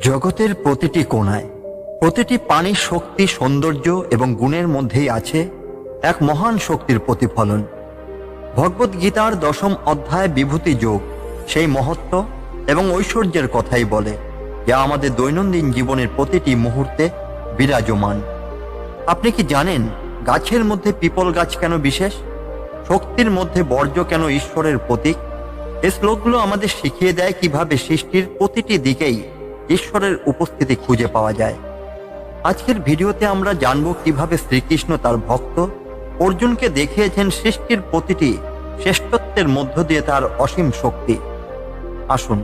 জগতের প্রতিটি কোণায়, প্রতিটি প্রাণীর শক্তি, সৌন্দর্য এবং গুণের মধ্যেই আছে এক মহান শক্তির প্রতিফলন। ভগবদ গীতার 10ম অধ্যায় বিভূতি যোগ সেই মহত্ব এবং ঐশ্বর্যের কথাই বলে, যা আমাদের দৈনন্দিন জীবনের প্রতিটি মুহূর্তে বিরাজমান। আপনি কি জানেন গাছের মধ্যে পিপল গাছ কেন বিশেষ? শক্তির মধ্যে বর্জ্য কেন ঈশ্বরের প্রতীক? এই শ্লোকগুলো আমাদের শিখিয়ে দেয় কিভাবে সৃষ্টির প্রতিটি দিকেই ঈশ্বরের উপস্থিতি খুঁজে পাওয়া যায়। আজকের ভিডিওতে আমরা জানব কিভাবে শ্রীকৃষ্ণ তার ভক্ত অর্জুনকে দেখিয়েছেন সৃষ্টির প্রতিটি শ্রেষ্ঠত্বের মধ্য দিয়ে তার অসীম শক্তি। আসুন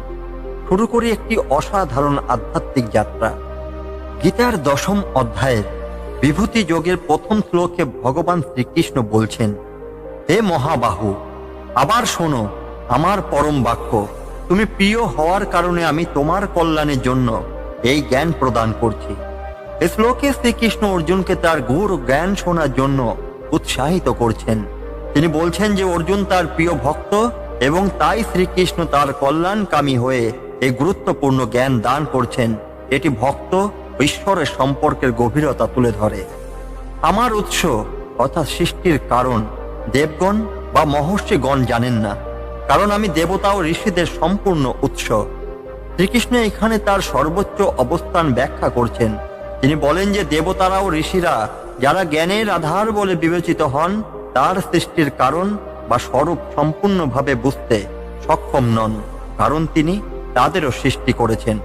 শুরু করি একটি অসাধারণ আধ্যাত্মিক যাত্রা। গীতার 10ম অধ্যায়ের বিভূতি যোগের 1ম শ্লোকে ভগবান শ্রীকৃষ্ণ বলছেন, হে মহাবাহু, আবার শোনো আমার পরম বাক্য। তুমি প্রিয় হওয়ার কারণে আমি তোমার কল্যাণের জন্য এই জ্ঞান প্রদান করছি। এই শ্লোকে শ্রীকৃষ্ণ অর্জুনকে তার গূঢ় জ্ঞান শোনার জন্য উৎসাহিত করছেন। তিনি বলছেন যে অর্জুন তার প্রিয় ভক্ত এবং তাই শ্রীকৃষ্ণ তার কল্যাণকামী হয়ে এই গুরুত্বপূর্ণ জ্ঞান দান করছেন। এটি ভক্ত ঈশ্বরের সম্পর্কের গভীরতা তুলে ধরে। আমার উৎস অর্থাৎ সৃষ্টির কারণ দেবগণ বা মহর্ষিগণ জানেন না, কারণ আমি দেবতা ও ঋষিদের সম্পূর্ণ উৎস। শ্রীকৃষ্ণ এখানে তার সর্বোচ্চ অবস্থান ব্যাখ্যা করছেন। তিনি বলেন যে দেবতারা ও ঋষিরা যারা জ্ঞানের আধার বলে বিবেচিত হন, তার সৃষ্টির কারণ বা স্বরূপ সম্পূর্ণভাবে বুঝতে সক্ষম নন, কারণ তিনি তাদেরও সৃষ্টি করেছেন।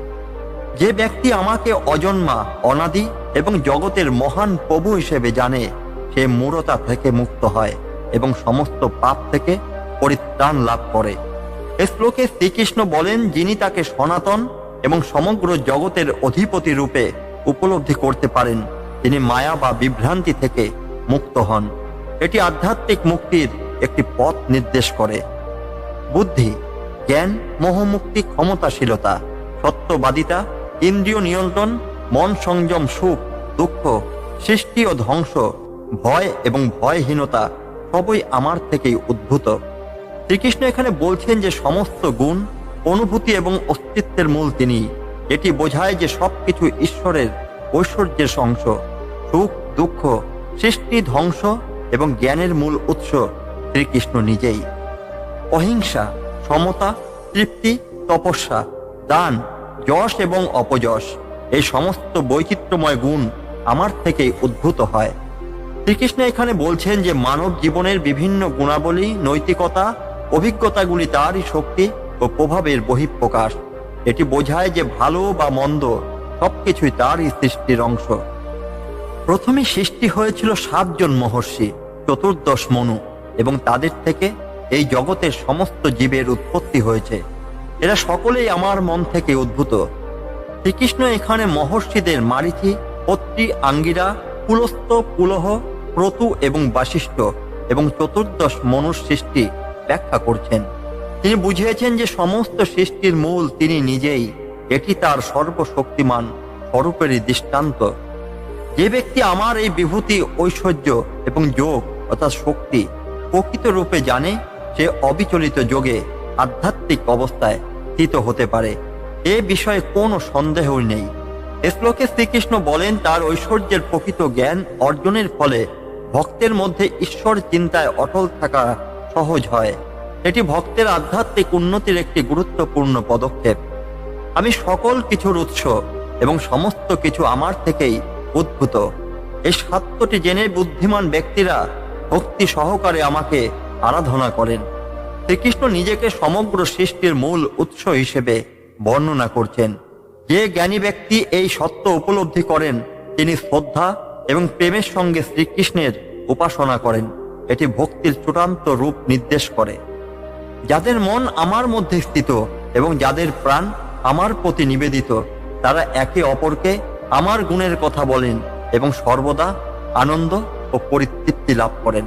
যে ব্যক্তি আমাকে অজন্মা, অনাদি এবং জগতের মহান প্রভু হিসেবে জানে, সে মূঢ়তা থেকে মুক্ত হয় এবং সমস্ত পাপ থেকে পরিত্রাণ লাভ করে। এই শ্লোকে শ্রীকৃষ্ণ বলেন, যিনি তাকে সনাতন এবং সমগ্র জগতের অধিপতি রূপে উপলব্ধি করতে পারেন, তিনি মায়া বা বিভ্রান্তি থেকে মুক্ত হন। এটি আধ্যাত্মিক মুক্তির একটি পথ নির্দেশ করে। বুদ্ধি, জ্ঞান, মোহমুক্তি, ক্ষমতাশীলতা, সত্যবাদিতা, ইন্দ্রিয় নিয়ন্ত্রণ, মন সংযম, সুখ, দুঃখ, সৃষ্টি ও ধ্বংস, ভয় এবং ভয়হীনতা সবই আমার থেকেই উদ্ভূত। শ্রীকৃষ্ণ এখানে বলছেন যে সমস্ত গুণ, অনুভূতি এবং অস্তিত্বের মূল তিনি। এটি বোঝায় যে সবকিছু ঈশ্বরের ঐশ্বর্যের অংশ। সুখ, দুঃখ, সৃষ্টি, ধ্বংস এবং জ্ঞানের মূল উৎস শ্রীকৃষ্ণ নিজেই। অহিংসা, সমতা, তৃপ্তি, তপস্যা, দান, যশ এবং অপযশ, এই সমস্ত বৈচিত্র্যময় গুণ আমার থেকেই উদ্ভূত হয়। শ্রীকৃষ্ণ এখানে বলছেন যে মানব জীবনের বিভিন্ন গুণাবলী, নৈতিকতা, অভিজ্ঞতাগুলি তারই শক্তি ও প্রভাবের বহিঃপ্রকাশ। এটি বোঝায় যে ভালো বা মন্দ সবকিছুই তারই সৃষ্টির অংশ। প্রথমে সৃষ্টি হয়েছিল 7 জন মহর্ষি, 14 মনু, এবং তাদের থেকে এই জগতের সমস্ত জীবের উৎপত্তি হয়েছে। এরা সকলেই আমার মন থেকে উদ্ভূত। শ্রীকৃষ্ণ এখানে মহর্ষিদের মারিচি, অত্রি, আঙ্গিরা, পুলস্ত, পুলহ, ক্রতু এবং বাশিষ্ঠ এবং 14 মনুর সৃষ্টি ব্যাখ্যা করছেন। তিনি বুঝিয়েছেন যে সমস্ত সৃষ্টির মূল তিনি নিজেই। এটি তার সর্বশক্তিমান স্বরূপেরই দৃষ্টান্ত। যে ব্যক্তি আমার এই বিভূতি, ঐশ্বর্য এবং যোগ অর্থাৎ শক্তি প্রকৃত রূপে জানে, সে অবিচলিত যোগে আধ্যাত্মিক অবস্থায় স্থিত হতে পারে। এ বিষয়ে কোনো সন্দেহই নেই। এ শ্লোকে শ্রীকৃষ্ণ বলেন, তার ঐশ্বর্যের প্রকৃত জ্ঞান অর্জনের ফলে ভক্তের মধ্যে ঈশ্বর চিন্তায় অটল থাকা সহজ হয়। এটি ভক্তের আধ্যাত্মিক উন্নতির একটি গুরুত্বপূর্ণ পদক্ষেপ। আমি সকল কিছুর উৎস এবং সমস্ত কিছু আমার থেকেই উদ্ভূত। এই সত্যটি জেনে বুদ্ধিমান ব্যক্তিরা ভক্তি সহকারে আমাকে আরাধনা করেন। শ্রীকৃষ্ণ নিজেকে সমগ্র সৃষ্টির মূল উৎস হিসেবে বর্ণনা করছেন। যে জ্ঞানী ব্যক্তি এই সত্য উপলব্ধি করেন, তিনি শ্রদ্ধা এবং প্রেমের সঙ্গে শ্রীকৃষ্ণের উপাসনা করেন। এটি ভক্তির চূড়ান্ত রূপ নির্দেশ করে। যাদের মন আমার মধ্যে স্থিত এবং যাদের প্রাণ আমার প্রতি নিবেদিত, তারা একে অপরকে আমার গুণের কথা বলেন এবং সর্বদা আনন্দ ও পরিতৃপ্তি লাভ করেন।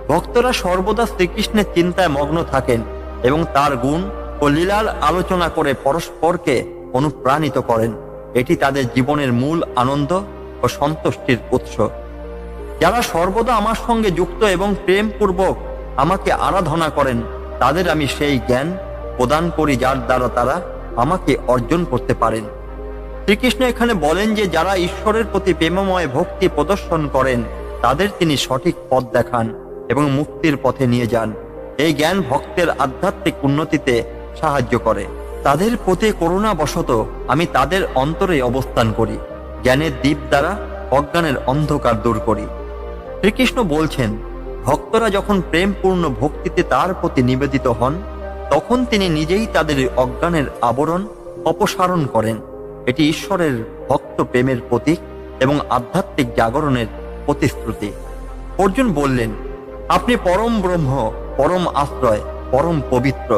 ভক্তরা সর্বদা শ্রীকৃষ্ণের চিন্তায় মগ্ন থাকেন এবং তার গুণ ও লীলার আলোচনা করে পরস্পরকে অনুপ্রাণিত করেন। এটি তাদের জীবনের মূল আনন্দ ও সন্তুষ্টির উৎস। যারা সর্বদা আমার সঙ্গে যুক্ত এবং প্রেমপূর্বক আমাকে আরাধনা করেন, তাদের আমি সেই জ্ঞান প্রদান করি যার দ্বারা তারা আমাকে অর্জন করতে পারেন। শ্রীকৃষ্ণ এখানে বলেন যে যারা ঈশ্বরের প্রতি প্রেমময় ভক্তি প্রদর্শন করেন তাদের তিনি সঠিক পথ দেখান এবং মুক্তির পথে নিয়ে যান। এই জ্ঞান ভক্তের আধ্যাত্মিক উন্নতিতে সাহায্য করে। তাদের প্রতি করুণাবশত আমি তাদের অন্তরে অবস্থান করি, জ্ঞানের দীপ দ্বারা অজ্ঞানের অন্ধকার দূর করি। শ্রীকৃষ্ণ বলছেন, ভক্তরা যখন প্রেমপূর্ণ ভক্তিতে তার প্রতি নিবেদিত হন তখন তিনি নিজেই তাদের অজ্ঞানের আবরণ অপসারণ করেন। এটি ঈশ্বরের ভক্ত প্রেমের প্রতীক এবং আধ্যাত্মিক জাগরণের প্রতিশ্রুতি। অর্জুন বললেন, আপনি পরম ব্রহ্ম, পরম আশ্রয়, পরম পবিত্র।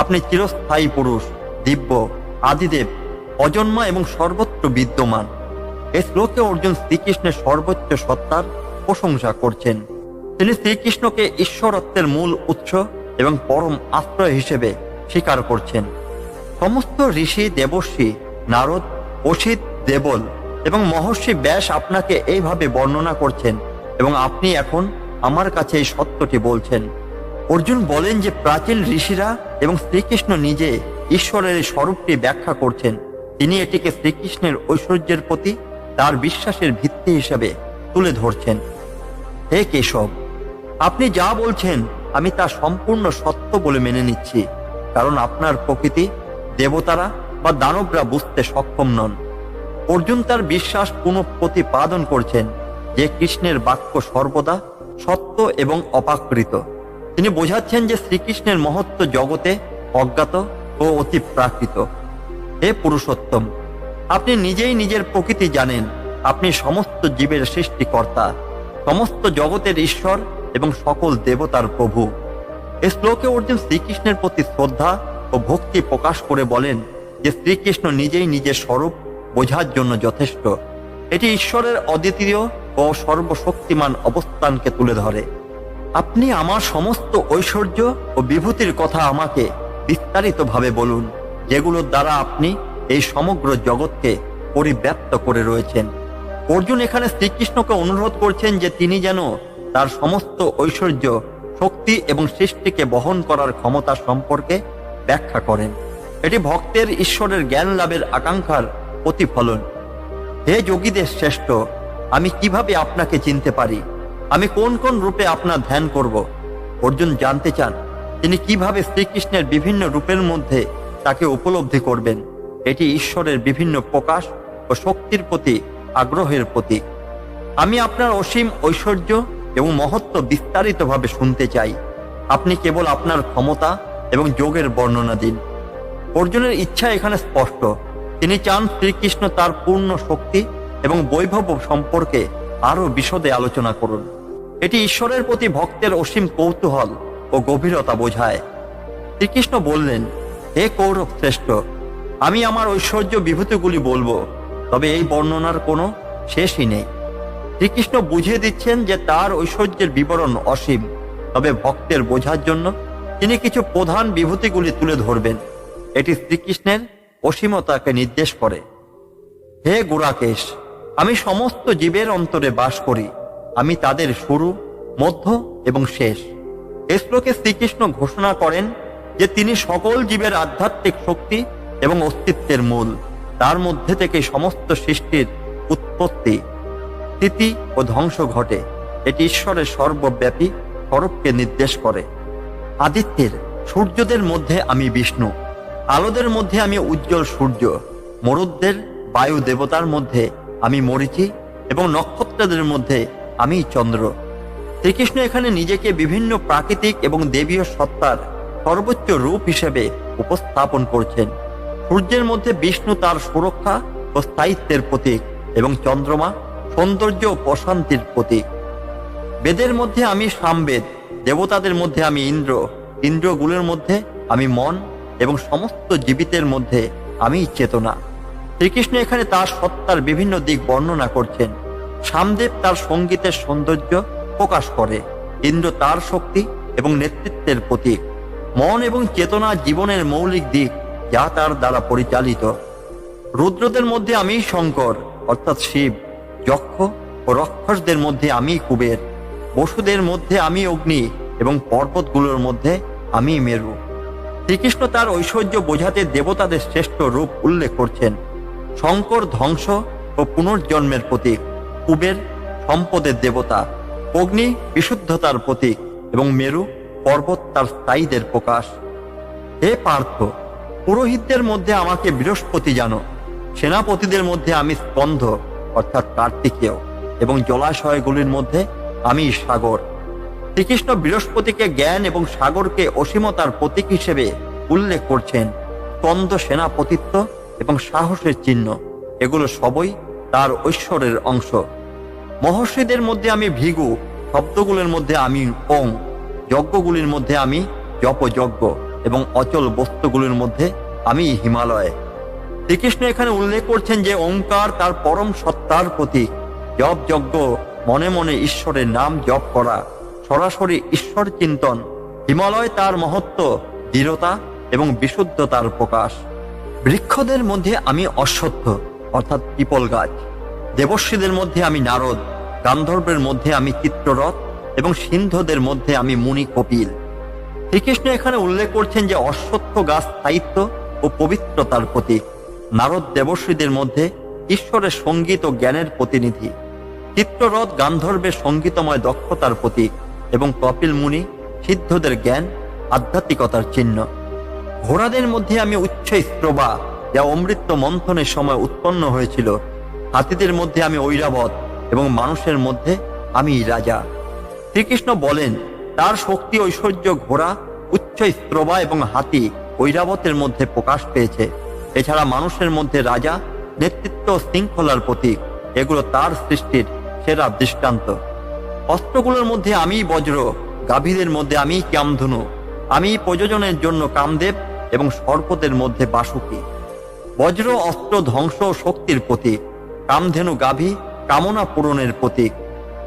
আপনি চিরস্থায়ী পুরুষ, দিব্য, আদিদেব, অজন্মা এবং সর্বত্র বিদ্যমান। এই শ্লোকে অর্জুন শ্রীকৃষ্ণের সর্বোচ্চ সত্তার প্রশংসা করছেন। তিনি শ্রীকৃষ্ণকে ঈশ্বরত্বের মূল উৎস এবং পরম আশ্রয় হিসেবে স্বীকার করছেন। সমস্ত ঋষি, দেবর্ষি, নারদ, অসিত, দেবল এবং মহর্ষি ব্যাস আপনাকে এইভাবে বর্ণনা করছেন এবং আপনি এখন আমার কাছে এই সত্যটি বলছেন। অর্জুন বলেন যে প্রাচীন ঋষিরা এবং শ্রীকৃষ্ণ নিজে ঈশ্বরের এই স্বরূপটি ব্যাখ্যা করছেন। তিনি এটিকে শ্রীকৃষ্ণের ঐশ্বর্যের প্রতি তার বিশ্বাসের ভিত্তি হিসেবে তুলে ধরছেন। হে কেশব, আপনি যা বলছেন আমি তা সম্পূর্ণ সত্য বলে মেনে নিচ্ছি, কারণ আপনার প্রকৃতি দেবতারা বা দানবরা বুঝতে সক্ষম নন। অর্জুন তার বিশ্বাস পুনঃপ্রতিপাদন করছেন যে কৃষ্ণের বাক্য সর্বদা সত্য এবং অপাকৃত। তিনি বোঝাচ্ছেন যে শ্রীকৃষ্ণের মহত্ব জগতে অজ্ঞাত ও অতি প্রাকৃত। হে পুরুষোত্তম, আপনি নিজেই নিজের প্রকৃতি জানেন। আপনি সমস্ত জীবের সৃষ্টিকর্তা, সমস্ত জগতের ঈশ্বর এবং সকল দেবতার প্রভু। এই শ্লোকে অর্জুন শ্রীকৃষ্ণের প্রতি শ্রদ্ধা ও ভক্তি প্রকাশ করে বলেন যে শ্রীকৃষ্ণ নিজেই নিজের স্বরূপ বোঝার জন্য যথেষ্ট। এটি ঈশ্বরের অদ্বিতীয় ও সর্বশক্তিমান অবস্থানকে তুলে ধরে। আপনি আমার সমস্ত ঐশ্বর্য ও বিভূতির কথা আমাকে বিস্তারিতভাবে বলুন, যেগুলোর দ্বারা আপনি এই সমগ্র জগৎকে পরিব্যাপ্ত করে রয়েছেন। অর্জুন এখানে শ্রীকৃষ্ণকে অনুরোধ করছেন যে তিনি যেন তার সমস্ত ঐশ্বর্য, শক্তি এবং সৃষ্টিকে বহন করার ক্ষমতা সম্পর্কে ব্যাখ্যা করেন। এটি ভক্তের ঈশ্বরের জ্ঞান লাভের আকাঙ্ক্ষার প্রতিফলন। হে যোগীদের শ্রেষ্ঠ, আমি কিভাবে আপনাকে চিনতে পারি? আমি কোন কোন রূপে আপনার ধ্যান করব? অর্জুন জানতে চান তিনি কিভাবে শ্রীকৃষ্ণের বিভিন্ন রূপের মধ্যে তাকে উপলব্ধি করবেন। এটি ঈশ্বরের বিভিন্ন প্রকাশ ও শক্তির প্রতি আগ্রহের প্রতীক। আমি আপনার অসীম ঐশ্বর্য এবং মহত্ব বিস্তারিতভাবে শুনতে চাই। আপনি কেবল আপনার ক্ষমতা এবং যোগের বর্ণনা দিন। অর্জুনের ইচ্ছা এখানে স্পষ্ট। তিনি চান শ্রীকৃষ্ণ তার পূর্ণ শক্তি এবং বৈভব সম্পর্কে আরো বিশদে আলোচনা করুন। এটি ঈশ্বরের প্রতি ভক্তের অসীম কৌতূহল ও গভীরতা বোঝায়। শ্রীকৃষ্ণ বললেন, হে কৌরব শ্রেষ্ঠ, আমি আমার ঐশ্বর্য বিভূতিগুলি বলবো, তবে এই বর্ণনার কোনো শেষই নেই। শ্রীকৃষ্ণ বুঝিয়ে দিচ্ছেন যে তার ঐশ্বর্যের বিবরণ অসীম, তবে ভক্তের বোঝার জন্য তিনি কিছু প্রধান বিভূতিগুলি তুলে ধরবেন। এটি শ্রীকৃষ্ণের অসীমতাকে নির্দেশ করে। হে গুড়াকেশ, আমি সমস্ত জীবের অন্তরে বাস করি। আমি তাদের শুরু, মধ্য এবং শেষ। এই শ্লোকে শ্রীকৃষ্ণ ঘোষণা করেন যে তিনি সকল জীবের আধ্যাত্মিক শক্তি এবং অস্তিত্বের মূল। তার মধ্যে থেকে সমস্ত সৃষ্টির উৎপত্তি, স্থিতি ও ধ্বংস ঘটে। এটি ঈশ্বরের সর্বব্যাপী স্বরূপকে নির্দেশ করে। আদিত্যের, সূর্যদের মধ্যে আমি বিষ্ণু, আলোদের মধ্যে আমি উজ্জ্বল সূর্য, মরুদ্দের, বায়ু দেবতার মধ্যে আমি মরীচি এবং নক্ষত্রদের মধ্যে আমি চন্দ্র। শ্রীকৃষ্ণ এখানে নিজেকে বিভিন্ন প্রাকৃতিক এবং দেবীয় সত্তার সর্বোচ্চ রূপ হিসেবে উপস্থাপন করছেন। সূর্যের মধ্যে বিষ্ণু তার সুরক্ষা ও স্থায়িত্বের প্রতীক এবং চন্দ্রমা সৌন্দর্য ও প্রশান্তির প্রতীক। বেদের মধ্যে আমি সামবেদ, দেবতাদের মধ্যে আমি ইন্দ্র, ইন্দ্রগুলোর মধ্যে আমি মন এবং সমস্ত জীবিতের মধ্যে আমি চেতনা। শ্রীকৃষ্ণ এখানে তার সত্তার বিভিন্ন দিক বর্ণনা করছেন। সামদেব তার সঙ্গীতের সৌন্দর্য প্রকাশ করে, ইন্দ্র তার শক্তি এবং নেতৃত্বের প্রতীক, মন এবং চেতনা জীবনের মৌলিক দিক যা তার দ্বারা পরিচালিত। রুদ্রদের মধ্যে আমি শঙ্কর অর্থাৎ শিব, যক্ষ ও রক্ষসদের মধ্যে আমি কুবের, বসুদের মধ্যে আমি অগ্নি এবং পর্বতগুলোর মধ্যে আমি মেরু। শ্রীকৃষ্ণ তার ঐশ্বর্য বোঝাতে দেবতাদের শ্রেষ্ঠ রূপ উল্লেখ করছেন। শঙ্কর ধ্বংস ও পুনর্জন্মের প্রতীক, কুবের সম্পদের দেবতা, অগ্নি বিশুদ্ধতার প্রতীক এবং মেরু পর্বত তার স্থায়ীদের প্রকাশ। হে পার্থ, পুরোহিতদের মধ্যে আমাকে বৃহস্পতি জানো, সেনাপতিদের মধ্যে আমি স্কন্ধ অর্থাৎ কার্তিকেয় এবং জলাশয়গুলির মধ্যে আমি সাগর। শ্রীকৃষ্ণ বৃহস্পতিকে জ্ঞান এবং সাগরকে অসীমতার প্রতীক হিসেবে উল্লেখ করছেন। স্কন্ধ সেনাপতিত্ব এবং সাহসের চিহ্ন, এগুলো সবই তার ঐশ্বরের অংশ। মহর্ষিদের মধ্যে আমি ভৃগু, শব্দগুলোর মধ্যে আমি ওং, যজ্ঞগুলির মধ্যে আমি জপযজ্ঞ এবং অচল বস্তুগুলির মধ্যে আমি হিমালয়। শ্রীকৃষ্ণ এখানে উল্লেখ করছেন যে ওঙ্কার তার পরম সত্তার প্রতীক। জপ যজ্ঞ, মনে মনে ঈশ্বরের নাম জপ করা, সরাসরি ঈশ্বর চিন্তন। হিমালয় তার মহত্ব, দৃঢ়তা এবং বিশুদ্ধতার প্রকাশ। বৃক্ষদের মধ্যে আমি অশ্বত্থ অর্থাৎ পিপল গাছ, দেবর্ষীদের মধ্যে আমি নারদ, গান্ধর্বের মধ্যে আমি চিত্ররথ এবং সিন্ধদের মধ্যে আমি মুনি কপিল। শ্রীকৃষ্ণ এখানে উল্লেখ করছেন যে অশ্বত্থ গাছ স্থায়িত্ব ও পবিত্রতার প্রতীক। নারদ দেবর্ষীদের মধ্যে ঈশ্বরের সঙ্গীত ও জ্ঞানের প্রতিনিধি। চিত্ররথ গান্ধর্বের সঙ্গীতময় দক্ষতার প্রতীক এবং কপিল মুনি সিদ্ধদের জ্ঞান, আধ্যাত্মিকতার চিহ্ন। ঘোড়াদের মধ্যে আমি উচ্চ স্ত্রবা, যা অমৃত মন্থনের সময় উৎপন্ন হয়েছিল। হাতিদের মধ্যে আমি ঐরাবত এবং মানুষের মধ্যে আমি রাজা। শ্রীকৃষ্ণ বলেন তার শক্তি ঐশ্বর্য ঘোড়া, উচ্চ স্ত্রবা এবং হাতি ঐরাবতের মধ্যে প্রকাশ পেয়েছে। এছাড়া মানুষের মধ্যে রাজা, নেতৃত্ব, শৃঙ্খলার প্রতীক, এগুলো তার সৃষ্টির সেরা দৃষ্টান্ত। অস্ত্রগুলোর মধ্যে আমি বজ্র, গাভীদের মধ্যে আমি কামধনু, আমি প্রযোজনের জন্য কামদেব এবং সর্পদের মধ্যে বাসুকী। বজ্র অস্ত্র ধ্বংস ও শক্তির প্রতীক, কামধেনু গাভী কামনা পূরণের প্রতীক,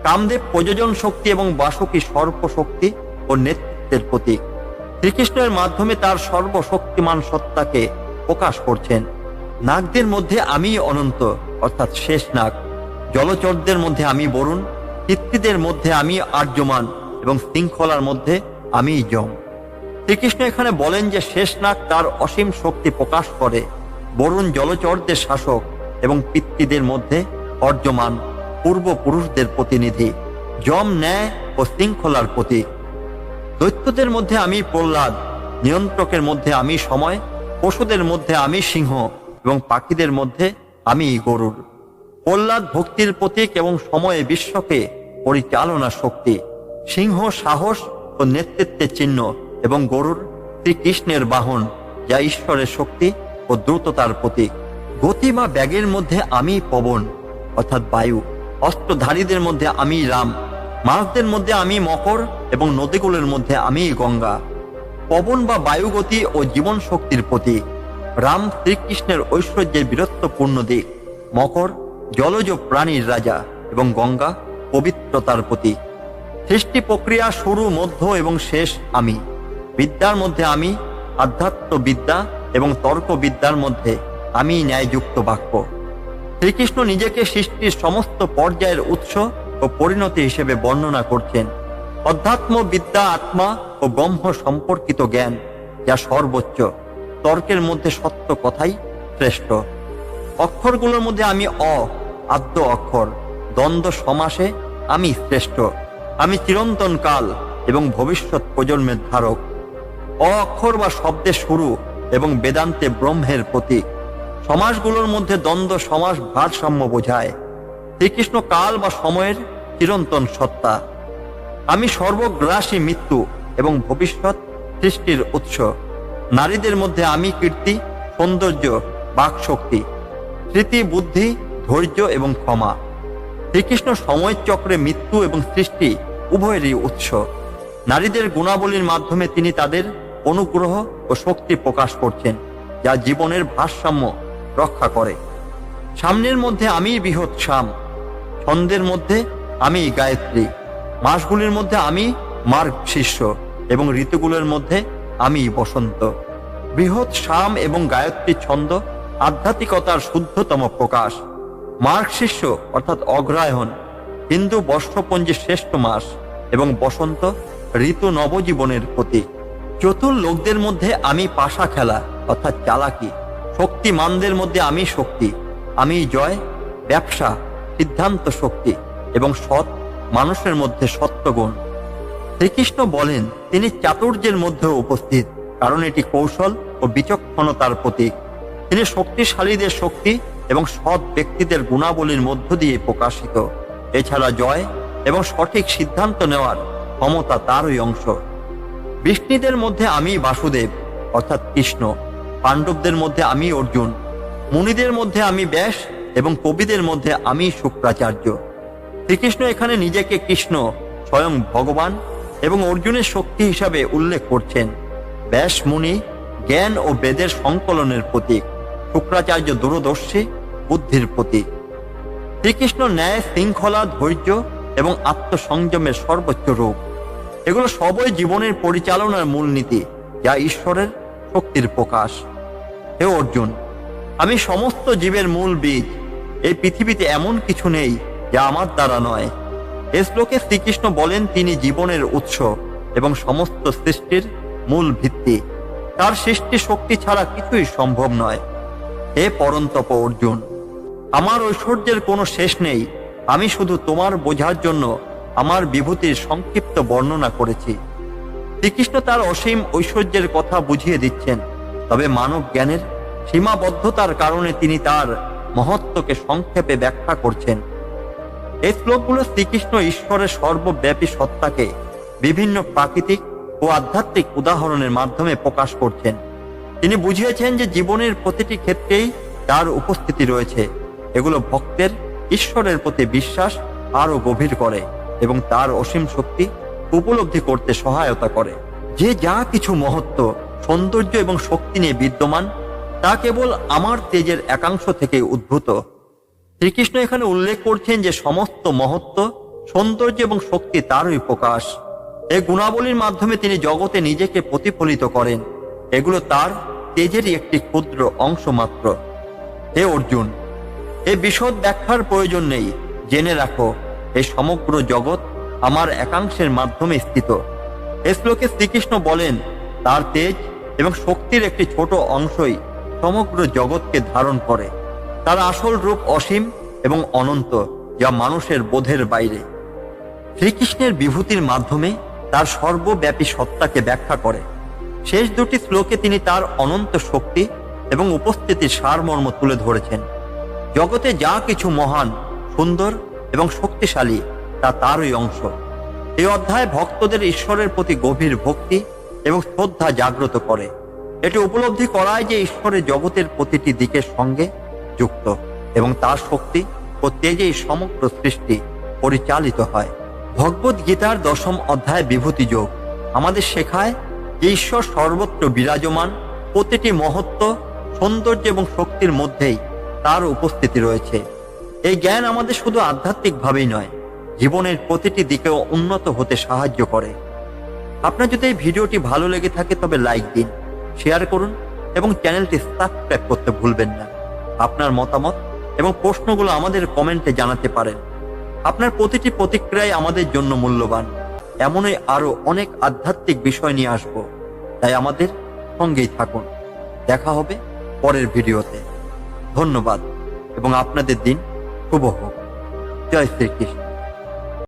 কামদেব প্রযোজন শক্তি এবং বাসুকী সর্প শক্তি ও নেতৃত্বের প্রতীক। শ্রীকৃষ্ণের মাধ্যমে তার সর্বশক্তিমান সত্তাকে প্রকাশ করছেন। নাগদের মধ্যে আমি অনন্ত অর্থাৎ শেষ নাগ, জলচরদের মধ্যে আমি বরুণ, চিত্তিদের মধ্যে আমি আর্যমান এবং শৃঙ্খলার মধ্যে আমি যম। শ্রীকৃষ্ণ এখানে বলেন যে শেষ নাগ তার অসীম শক্তি প্রকাশ করে, বরুণ জলচরদের শাসক এবং পিতৃদের মধ্যে অর্যমান পূর্বপুরুষদের প্রতিনিধি, যম ন্যায় ও শৃঙ্খলার প্রতীক। দৈত্যদের মধ্যে আমি প্রহ্লাদ, নিয়ন্ত্রকের মধ্যে আমি সময়, পশুদের মধ্যে আমি সিংহ এবং পাখিদের মধ্যে আমি গরুর। প্রহ্লাদ ভক্তির প্রতীক এবং সময়ে বিশ্বকে পরিচালনার শক্তি, সিংহ সাহস ও নেতৃত্বের চিহ্ন এবং গরুর শ্রীকৃষ্ণের বাহন, যা ঈশ্বরের শক্তি ও দ্রুততার প্রতীক। গতি বা ব্যাগের মধ্যে আমি পবন অর্থাৎ বায়ু, অস্ত্রধারীদের মধ্যে আমি রাম, মাছদের মধ্যে আমি মকর এবং নদীগুলোর মধ্যে আমি গঙ্গা। পবন বা বায়ুগতি ও জীবন শক্তির প্রতীক। রাম শ্রীকৃষ্ণের ঐশ্বর্যের বীরত্বপূর্ণ দিক, মকর জলজ প্রাণীর রাজা এবং গঙ্গা পবিত্রতার প্রতীক। সৃষ্টি প্রক্রিয়া শুরু, মধ্য এবং শেষ আমি। বিদ্যার মধ্যে আমি আধ্যাত্ম বিদ্যা এবং তর্ক বিদ্যার মধ্যে আমি ন্যায়যুক্ত বাক্য। শ্রীকৃষ্ণ নিজেকে সৃষ্টির সমস্ত পর্যায়ের উৎস ও পরিণতি হিসেবে বর্ণনা করছেন। অধ্যাত্ম বিদ্যা আত্মা ও ব্রহ্ম সম্পর্কিত জ্ঞান, যা সর্বোচ্চ। তর্কের মধ্যে সত্য কথাই শ্রেষ্ঠ। অক্ষরগুলোর মধ্যে আমি আদ্য অক্ষর, দ্বন্দ্ব সমাসে আমি শ্রেষ্ঠ। আমি চিরন্তন কাল এবং ভবিষ্যৎ প্রজন্মের ধারক। অক্ষর বা শব্দের শুরু এবং বেদান্তে ব্রহ্মের প্রতীক। সমাসগুলোর মধ্যে দ্বন্দ্ব সমাস ভারসাম্য বোঝায়। শ্রীকৃষ্ণ কাল বা সময়ের চিরন্তন সত্তা। আমি সর্বগ্রাসী মৃত্যু এবং ভবিষ্যৎ সৃষ্টির উৎস। নারীদের মধ্যে আমি কীর্তি, সৌন্দর্য, বাকশক্তি, স্মৃতি, বুদ্ধি, ধৈর্য এবং ক্ষমা। শ্রীকৃষ্ণ সময়ের চক্রে মৃত্যু এবং সৃষ্টি উভয়েরই উৎস। নারীদের গুণাবলীর মাধ্যমে তিনি তাদের অনুগ্রহ ও শক্তি প্রকাশ করছেন, যা জীবনের ভারসাম্য রক্ষা করে। সামনের মধ্যে আমি বৃহৎ শাম, ছন্দের মধ্যে আমি গায়ত্রী, মাসগুলির মধ্যে আমি মার্গ শিষ্য এবং ঋতুগুলোর মধ্যে আমি বসন্ত। বৃহৎ শাম এবং গায়ত্রী ছন্দ আধ্যাত্মিকতার শুদ্ধতম প্রকাশ। মার্গ শিষ্য অর্থাৎ অগ্রহায়ণ হিন্দু বর্ষপঞ্জীর শ্রেষ্ঠ মাস এবং বসন্ত ঋতু নবজীবনের প্রতীক। চতুর্লোকদের মধ্যে আমি পাশা খেলা অর্থাৎ চালাকি, শক্তিমানদের মধ্যে আমি শক্তি, আমি জয়, ব্যবসা, সিদ্ধান্ত শক্তি এবং সৎ মানুষের মধ্যে সত্যগুণ। শ্রীকৃষ্ণ বলেন তিনি চাতুর্যের মধ্যে উপস্থিত, কারণ এটি কৌশল ও বিচক্ষণতার প্রতীক। তিনি শক্তিশালীদের শক্তি এবং সৎ ব্যক্তিদের গুণাবলীর মধ্য দিয়ে প্রকাশিত। এছাড়া জয় এবং সঠিক সিদ্ধান্ত নেওয়ার ক্ষমতা তারই অংশ। বৃষ্ণিদের মধ্যে আমি বাসুদেব অর্থাৎ কৃষ্ণ, পাণ্ডবদের মধ্যে আমি অর্জুন, মুনিদের মধ্যে আমি ব্যাস এবং কবিদের মধ্যে আমি শুক্রাচার্য। শ্রীকৃষ্ণ এখানে নিজেকে কৃষ্ণ, স্বয়ং ভগবান এবং অর্জুনের শক্তি হিসাবে উল্লেখ করছেন। ব্যাস মুনি জ্ঞান ও বেদের সংকলনের প্রতীক, শুক্রাচার্য দূরদর্শী বুদ্ধির প্রতীক। শ্রীকৃষ্ণ ন্যায়, শৃঙ্খলা, ধৈর্য এবং আত্মসংযমের সর্বোচ্চ রূপ। এগুলো সবই জীবনের পরিচালনার মূলনীতি, যা ঈশ্বরের শক্তির প্রকাশ। হে অর্জুন, আমি সমস্ত জীবের মূল বীজ। এই পৃথিবীতে এমন কিছু নেই যা আমার দ্বারা নয়। এ শ্লোকে শ্রীকৃষ্ণ বলেন তিনি জীবনের উৎস এবং সমস্ত সৃষ্টির মূল ভিত্তি। তার সৃষ্টি শক্তি ছাড়া কিছুই সম্ভব নয়। হে পরন্তপ অর্জুন, আমার ঐশ্বর্যের কোনো শেষ নেই। আমি শুধু তোমার বোঝার জন্য আমার বিভূতির সংক্ষিপ্ত বর্ণনা করেছি। শ্রীকৃষ্ণ তার অসীম ঐশ্বর্যের কথা বুঝিয়ে দিচ্ছেন, তবে মানব জ্ঞানের সীমাবদ্ধতার কারণে তিনি তার মহত্বকে সংক্ষেপে ব্যাখ্যা করছেন। এই শ্লোকগুলো শ্রীকৃষ্ণ ঈশ্বরের সর্বব্যাপী সত্তাকে বিভিন্ন প্রাকৃতিক ও আধ্যাত্মিক উদাহরণের মাধ্যমে প্রকাশ করছেন। তিনি বুঝিয়েছেন যে জীবনের প্রতিটি ক্ষেত্রেই তার উপস্থিতি রয়েছে। এগুলো ভক্তের ঈশ্বরের প্রতি বিশ্বাস আরো গভীর করে এবং তার অসীম শক্তি উপলব্ধি করতে সহায়তা করে। যে যা কিছু মহত্ব, সৌন্দর্য এবং শক্তি নিয়ে বিদ্যমান, তা কেবল আমার তেজের একাংশ থেকে উদ্ভূত। শ্রীকৃষ্ণ এখানে উল্লেখ করছেন যে সমস্ত মহত্ব, সৌন্দর্য এবং শক্তি তারই প্রকাশ। এই গুণাবলীর মাধ্যমে তিনি জগতে নিজেকে প্রতিফলিত করেন। এগুলো তার তেজেরই একটি ক্ষুদ্র অংশ মাত্র। হে অর্জুন, এই বিশদ ব্যাখ্যার প্রয়োজন নেই। জেনে রাখো, এই সমগ্র জগৎ আমার একাংশের মাধ্যমে স্থিত। এই শ্লোকে শ্রীকৃষ্ণ বলেন তার তেজ এবং শক্তির একটি ছোট অংশই সমগ্র জগৎকে ধারণ করে। তার আসল রূপ অসীম এবং অনন্ত, যা মানুষের বোধের বাইরে। শ্রীকৃষ্ণের বিভূতির মাধ্যমে তার সর্বব্যাপী সত্তাকে ব্যাখ্যা করে। শেষ দুটি শ্লোকে তিনি তার অনন্ত শক্তি এবং উপস্থিতির সারমর্ম তুলে ধরেছেন। জগতে যা কিছু মহান, সুন্দর এবং শক্তিশালী, তা তারই অংশ। এই অধ্যায় ভক্তদের ঈশ্বরের প্রতি গভীর ভক্তি এবং শ্রদ্ধা জাগ্রত করে। এটি উপলব্ধি করায় যে ঈশ্বরের জগতের প্রতিটি দিকের সঙ্গে যুক্ত এবং তার শক্তি ও তেজেই সমগ্র সৃষ্টি পরিচালিত হয়। ভগবদ গীতার 10ম অধ্যায় বিভূতি যোগ আমাদের শেখায় যে ঈশ্বর সর্বত্র বিরাজমান। প্রতিটি মহত্ব, সৌন্দর্য এবং শক্তির মধ্যেই তার উপস্থিতি রয়েছে। এই জ্ঞান আমাদের শুধু আধ্যাত্মিকভাবেই নয়, জীবনের প্রতিটি দিকেও উন্নত হতে সাহায্য করে। আপনার যদি এই ভিডিওটি ভালো লেগে থাকে তবে লাইক দিন, শেয়ার করুন এবং চ্যানেলটি সাবস্ক্রাইব করতে ভুলবেন না। আপনার মতামত এবং প্রশ্নগুলো আমাদের কমেন্টে জানাতে পারেন। আপনার প্রতিটি প্রতিক্রিয়াই আমাদের জন্য মূল্যবান। এমনই আরো অনেক আধ্যাত্মিক বিষয় নিয়ে আসব, তাই আমাদের সঙ্গেই থাকুন। দেখা হবে পরের ভিডিওতে। ধন্যবাদ এবং আপনাদের দিন শুভ হোক। জয় শ্রীকৃষ্ণ।